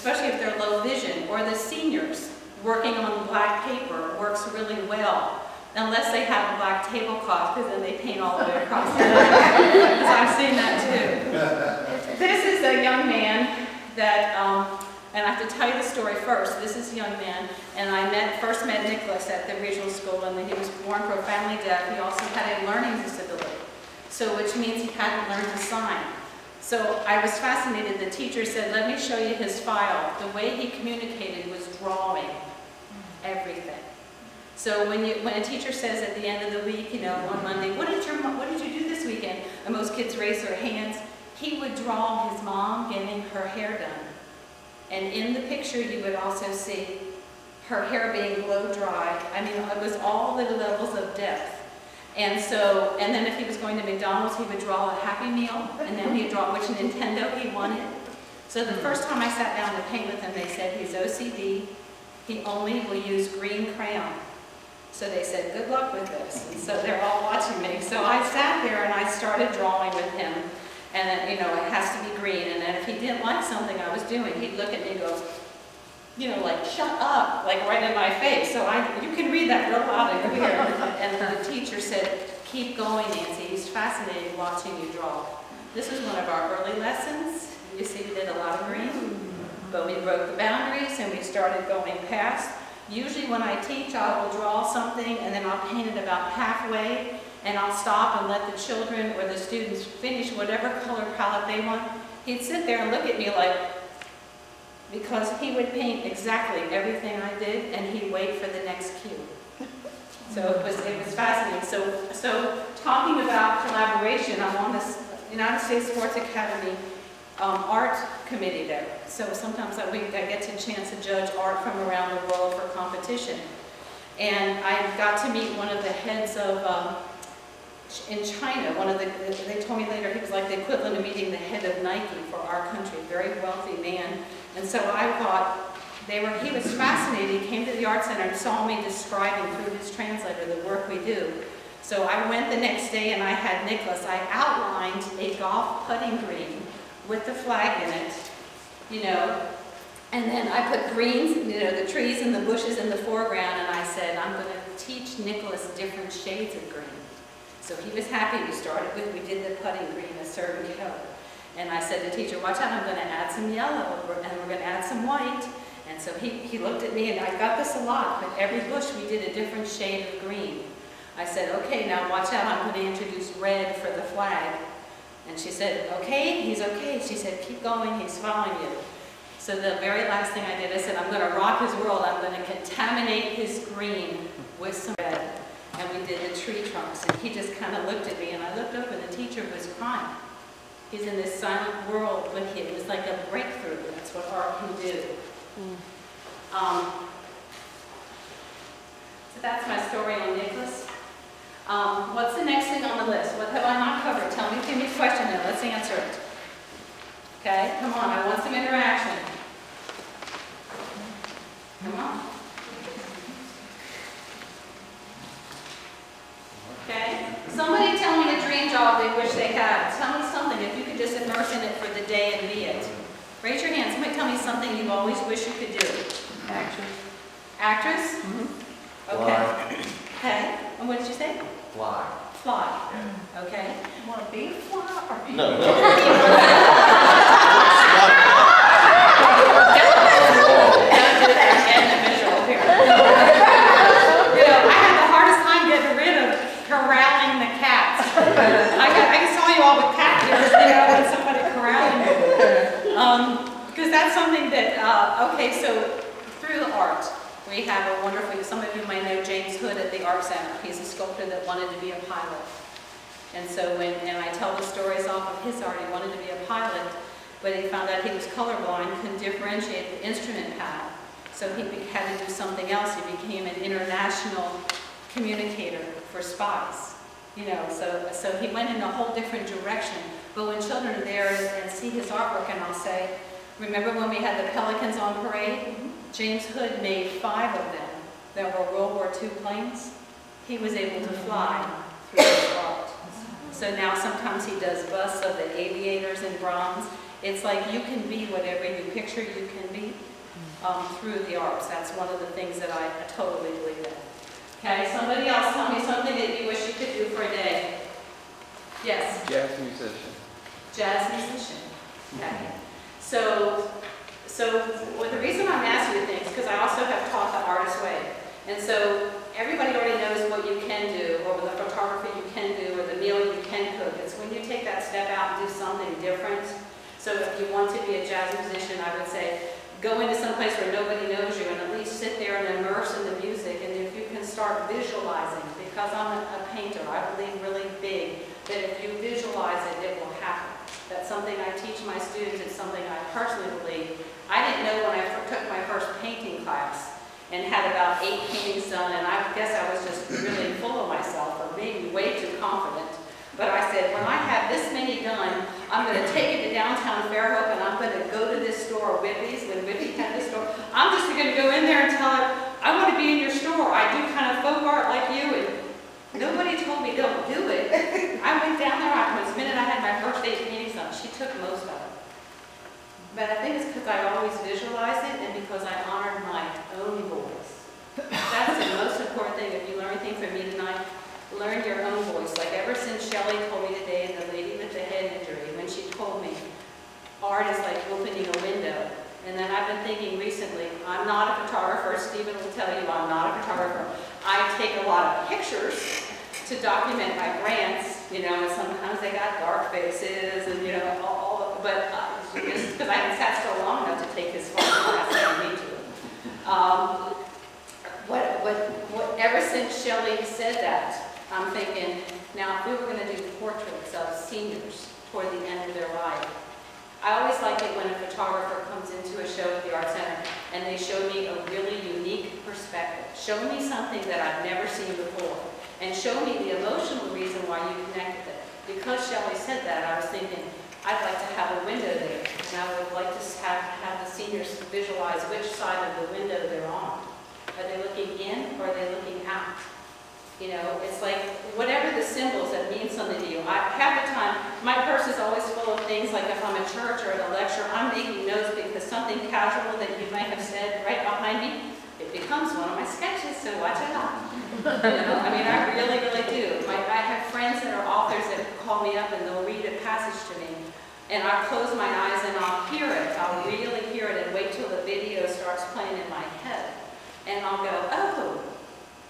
especially if they're low vision, or the seniors working on black paper works really well, unless they have a black tablecloth, because then they paint all the way across the because I've seen that too. This is a young man that, and I have to tell you the story first. This is a young man, and I first met Nicholas at the regional school, and he was born profoundly deaf. He also had a learning disability, so which means he hadn't learned to sign. So I was fascinated. The teacher said, "Let me show you his file." The way he communicated was drawing everything. So when a teacher says at the end of the week, you know, on Monday, what did you do this weekend? And most kids raise their hands. He would draw his mom getting her hair done. And in the picture, you would also see her hair being blow dry. I mean, it was all the levels of depth. And so, and then if he was going to McDonald's, he would draw a Happy Meal, and then he'd draw which Nintendo he wanted. So the first time I sat down to paint with him, they said he's OCD. He only will use green crayon. So they said, good luck with this. And so they're all watching me. So I sat there and I started drawing with him. And then, you know, it has to be green. And then if he didn't like something I was doing, he'd look at me and go, you know, like, shut up, like right in my face. So you can read that real loud and clear. And the teacher said, keep going, Nancy. He's fascinated watching you draw. This is one of our early lessons. You see we did a lot of green. But we broke the boundaries and we started going past. Usually when I teach, I will draw something and then I'll paint it about halfway, and I'll stop and let the children or the students finish whatever color palette they want. He'd sit there and look at me like, because he would paint exactly everything I did, and he'd wait for the next cue. So it was fascinating. So talking about collaboration, I'm on this United States Sports Academy art committee there. So sometimes I get a chance to judge art from around the world for competition. And I got to meet one of the heads of, in China, they told me later he was like the equivalent of meeting the head of Nike for our country, very wealthy man. And so I thought, he was fascinated. He came to the art center and saw me describing through his translator the work we do. So I went the next day and I had Nicholas, I outlined a golf putting green with the flag in it, you know, and then I put greens, you know, the trees and the bushes in the foreground, and I said, I'm going to teach Nicholas different shades of green. So he was happy. We did the putting green a certain color. And I said to the teacher, watch out, I'm going to add some yellow, and we're going to add some white. And so he looked at me, and I got this a lot, but every bush we did a different shade of green. I said, okay, now watch out, I'm going to introduce red for the flag. And she said, okay, he's okay. She said, keep going, he's following you. So the very last thing I did, I said, I'm going to rock his world. I'm going to contaminate his green with some red. And we did the tree trunks. And he just kind of looked at me, and I looked up, and the teacher was crying. He's in this silent world, but it was like a breakthrough. That's what art can do. So that's my story on Nicholas. What's the next thing on the list? What have I not covered? Tell me, give me a question then. Let's answer it. Okay, come on, I want some interaction. Come on. Okay, somebody tell me a dream job they wish they had. Tell me something, if you could just immerse in it for the day and be it. Raise your hand. Somebody tell me something you always wish you could do. Actress. Actress? Mm-hmm. Okay. Okay, and what did you say? Fly. Fly. Yeah. Okay. You want to be a fly or No. You know, I had the hardest time getting rid of corralling the cats. I saw you all with cat ears, you know, and somebody corralling you. Because that's something that, okay, so through the art, we have a wonderful, some of you might know James Hood at the Art Center. He's a sculptor that wanted to be a pilot. And so and I tell the stories off of his art, he wanted to be a pilot, but he found out he was colorblind, couldn't differentiate the instrument pad. So he had to do something else. He became an international communicator for spies. You know, so he went in a whole different direction. But when children are there and see his artwork, and I'll say, remember when we had the Pelicans on parade? James Hood made 5 of them that were World War II planes. He was able to fly through his art. So now sometimes he does busts of the aviators in bronze, It's like you can be whatever you picture you can be through the arts. That's one of the things that I totally believe in. Okay, somebody else tell me something that you wish you could do for a day. Yes? Jazz musician. Jazz musician. Okay. So well, the reason I'm asking you things, because I also have taught the artist way. And so everybody already knows what you can do, or the photography you can do, or the meal you can cook. It's when you take that step out and do something different. So if you want to be a jazz musician, I would say go into some place where nobody knows you and at least sit there and immerse in the music. And if you can start visualizing, because I'm a painter, I believe really big that if you visualize it, it will happen. That's something I teach my students. It's something I personally believe. I didn't know when I took my first painting class and had about 8 paintings done, and I guess I was just really full of myself, or maybe way too confident. But I said, when I have this many done, I'm going to take it to downtown Fairhope, and I'm going to go to this store, Whippy's, when Whippy had this store. I'm just going to go in there and tell her, I want to be in your store. I do kind of folk art like you, and nobody told me don't do it. I went down there, the minute I had my first 8 paintings done, she took most of it. But I think it's because I always visualize it and because I honored my own voice. That's the most important thing. If you learn anything from me tonight, learn your own voice. Like ever since Shelley told me today, the lady with the head injury, when she told me, art is like opening a window. And then I've been thinking recently, I'm not a photographer. Stephen will tell you I'm not a photographer. I take a lot of pictures to document my grants, you know, and sometimes they got dark faces and, you know, but just because I haven't sat still long enough to take his photo class, I don't need to. Ever since Shelley said that, I'm thinking, now if we were going to do portraits of seniors toward the end of their life, I always like it when a photographer comes into a show at the Art Center and they show me a really unique perspective. Show me something that I've never seen before. And show me the emotional reason why you connect with it. Because Shelley said that, I was thinking, I'd like to have a window there. And I would like to have the seniors visualize which side of the window they're on. Are they looking in or are they looking out? You know, it's like whatever the symbols that mean something to you. Half the time, my purse is always full of things, like if I'm at church or at a lecture, I'm making notes because something casual that you might have said right behind me, it becomes one of my sketches, so watch it out. You know, I mean, I really, really do. I have friends that are authors that call me up and they'll read a passage to me, and I'll close my eyes and I'll hear it. I'll really hear it and wait till the video starts playing in my head. And I'll go, oh,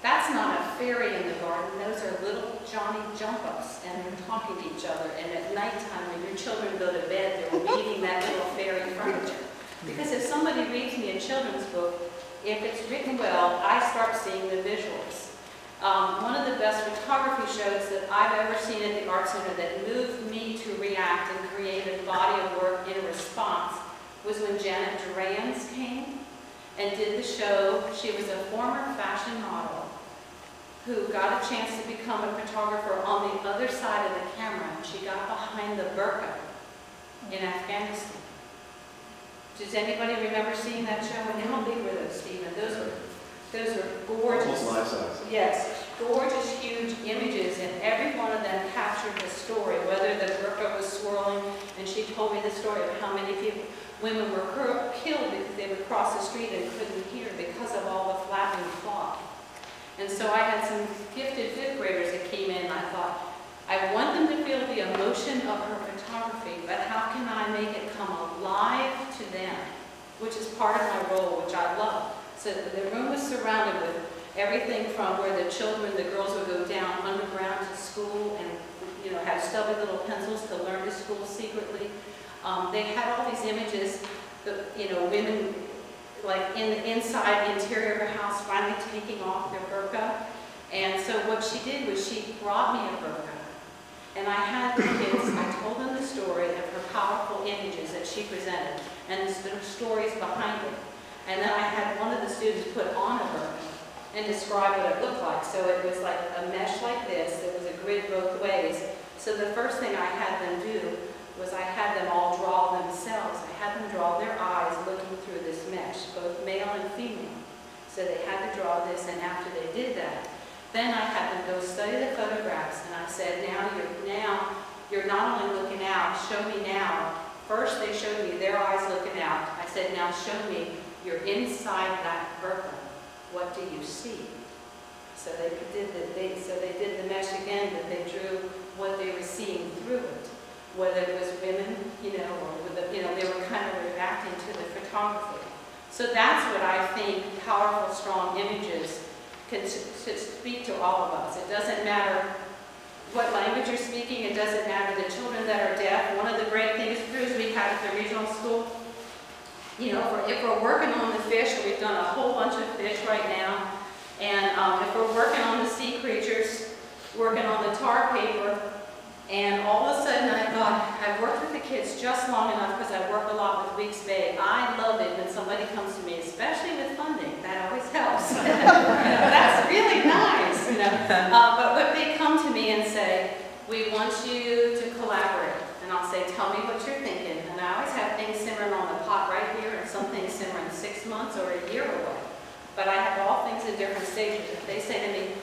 that's not a fairy in the garden. Those are little Johnny jump-ups, and they're talking to each other. And at nighttime, when your children go to bed, they're reading that little fairy furniture. Because if somebody reads me a children's book, if it's written well, I start seeing the visuals. One of the best photography shows that I've ever seen at the Art Center that moved me to react and create a body of work in response was when Janet Durans came and did the show. She was a former fashion model who got a chance to become a photographer on the other side of the camera. She got behind the burqa in Afghanistan. Does anybody remember seeing that show? And how big were those, Stephen? Those are gorgeous. Almost life size. Yes, gorgeous, huge images, and every one of them captured the story, whether the burqa was swirling, and she told me the story of how many women were killed because they would cross the street and couldn't hear because of all the flapping cloth. And so I had some gifted fifth graders that came in, and I thought, I want them to feel the emotion of her photography, but how can I make it come alive to them, which is part of my role, which I love. So the room was surrounded with everything from where the children, the girls would go down underground to school and, you know, have stubby little pencils to learn to school secretly. They had all these images, you know, women like in the inside interior of her house finally taking off their burqa. And so what she did was she brought me a burqa. And I had the kids, I told them the story of her powerful images that she presented and the stories behind it. And then I had one of the students put on a burqa and describe what it looked like. So it was like a mesh like this. There was a grid both ways. So the first thing I had them do was I had them all draw themselves. I had them draw their eyes looking through this mesh, both male and female. So they had to draw this, and after they did that, then I had them go study the photographs, and I said, now you're not only looking out, show me now First, they showed me their eyes looking out. I said, now show me you're inside that burqa. What do you see? So they did the mesh again, but they drew what they were seeing through it. Whether it was women, or they were kind of reacting to the photography. So that's what I think powerful, strong images should speak to all of us. It doesn't matter what language you're speaking. It doesn't matter the children that are deaf. One of the great things, Bruce, we had at the regional school, if we're working on the fish, we've done a whole bunch of fish right now, and if we're working on the sea creatures, working on the tar paper, and all of a sudden I thought, I've worked with the kids just long enough because I've worked a lot with Weeks Bay. I love it when somebody comes to me, especially with funding. That always helps. That's really nice. But they come to me and say, we want you to collaborate. And I'll say, tell me what you're thinking. And I always have things simmering on the pot right here, and some things simmering 6 months or a year away. But I have all things in different stages. If they say to me,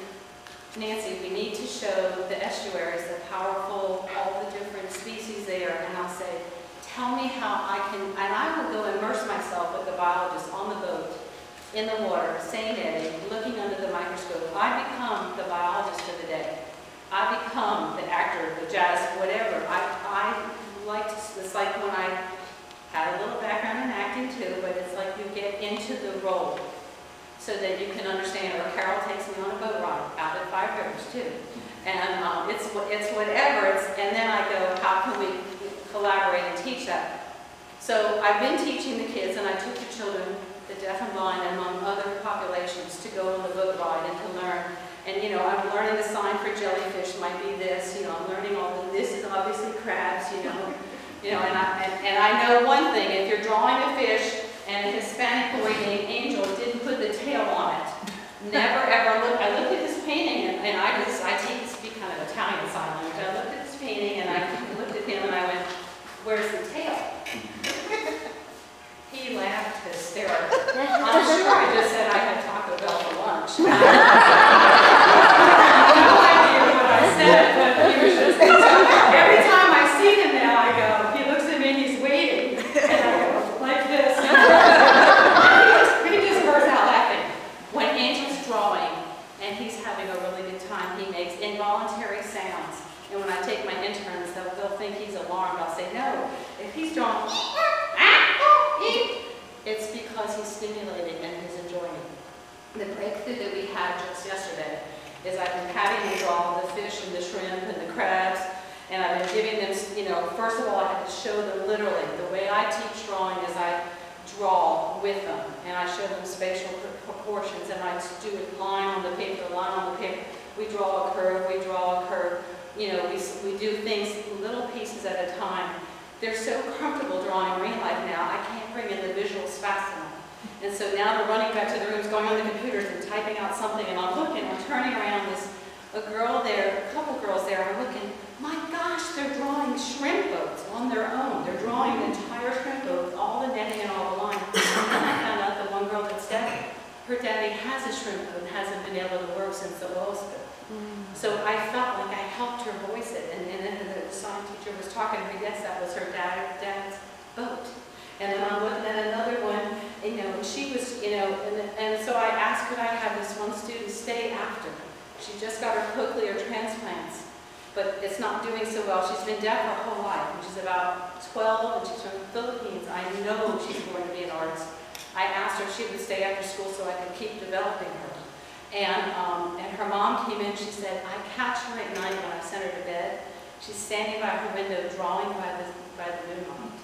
Nancy, we need to show the estuaries, the powerful, all the different species there, and I'll say, tell me how I can, and I will go immerse myself with the biologist on the boat, in the water, St. Eddie, looking under the microscope. I become the biologist for the day. I become the actor, the jazz, whatever. I like to, it's like when I had a little background in acting too, but it's like you get into the role, so that you can understand. Or Carol takes me on a boat ride out at 5 Rivers too, and it's whatever. And then I go, how can we collaborate and teach that? So I've been teaching the kids, and I took the children, the deaf and blind, among other populations, to go on the boat ride and to learn. And I'm learning the sign for jellyfish might be this. I'm learning all the. This is obviously crabs. And I know one thing: if you're drawing a fish, and a Hispanic boy named Angel didn't put the tail on it. Never ever look. I looked at this painting, and I speak kind of Italian sign language. I looked at this painting, and I looked at him, and I went, "Where's the tail?" He laughed hysterically. I'm sure I just said I had Taco Bell for lunch. No idea what I said, but he was just. Every time I see him now, I go. He looks at me, and he's waiting, and I go like this. He just bursts out laughing. When Angel's drawing and he's having a really good time, he makes involuntary sounds. And when I take my interns, they'll think he's alarmed. I'll say, no, if he's drawing, it's because he's stimulating and he's enjoying it. The breakthrough that we had just yesterday is I've been having them draw the fish and the shrimp and the crabs. And I've been giving them, first of all, I had to show them literally. The way I teach drawing is I draw with them, and I show them spatial proportions, and I do it line on the paper, line on the paper. We draw a curve, we draw a curve. We do things little pieces at a time. They're so comfortable drawing marine life now, I can't bring in the visuals fast enough. And so now they're running back to the rooms, going on the computers and typing out something, and I'm looking, I'm turning around, a girl there, a couple girls there, I'm looking, my gosh, they're drawing shrimp boats on their own. They're drawing the entire shrimp boat with all the netting and all the line. And I found out the one girl that's deaf, her daddy has a shrimp boat and hasn't been able to work since the oil spill. So I felt like I helped her voice it, and then the science teacher was talking to her, yes, that was her dad's boat. And then I'm looking at another one, and she was, and so I asked, could I have this one student stay after? She just got her cochlear transplants, but it's not doing so well. She's been deaf her whole life, and she's about 12, and she's from the Philippines. I know she's going to be an artist. I asked her if she would stay after school so I could keep developing her. And her mom came in, she said, I catch her at night when I send her to bed. She's standing by her window drawing by the moonlight.